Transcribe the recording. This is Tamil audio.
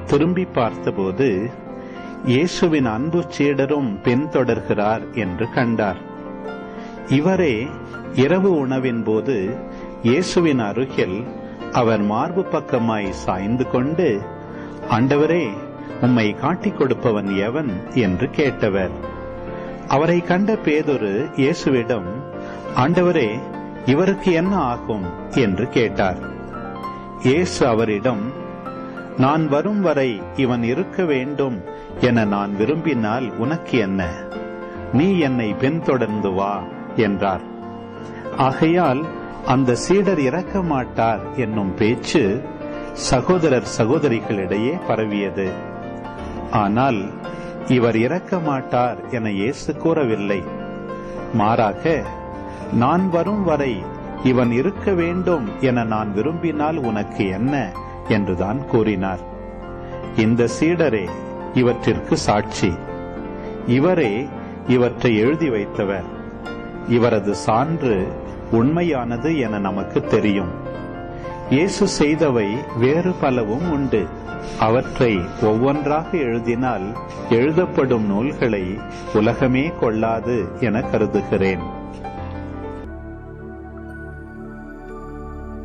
திரும்பி பார்த்தபோது இயேசுவின் அன்பு சீடரும் பின்தொடர்கிறார் என்று கண்டார். இவரே இரவு உணவின் போது இயேசுவின் அருகில் அவர் மார்பு பக்கமாய் சாய்ந்து கொண்டு, ஆண்டவரே, உம்மை காட்டிக் கொடுப்பவன் எவன் என்று கேட்டவர். அவரை கண்ட பேதுரு இயேசுவிடம், ஆண்டவரே, இவருக்கு என்ன ஆகும் என்று கேட்டார். இயேசு அவரிடம், நான் வரும் வரை இவன் இருக்க வேண்டும் என நான் விரும்பினால் உனக்கு என்ன? நீ என்னை பின்தொடர்ந்து வா என்றார். ஆகையால் அந்த சீடர் இறக்க மாட்டார் என்னும் பேச்சு சகோதரர் சகோதரிகளிடையே பரவியது. ஆனால் இவர் இறக்க மாட்டார் என இயேசு கூறவில்லை. மாறாக, நான் வரும் வரை இவன் இருக்க வேண்டும் என நான் விரும்பினால் உனக்கு என்ன என்றுதான் கூறினார். இந்த சீடரே இவற்றிற்கு சாட்சி. இவரே இவற்றை எழுதி வைத்தவர். இவரது சான்று உண்மையானது என நமக்கு தெரியும். இயேசு செய்தவை வேறு பலவும் உண்டு. அவற்றை ஒவ்வொன்றாக எழுதினால் எழுதப்படும் நூல்களை உலகமே கொள்ளாது என கருதுகிறேன்.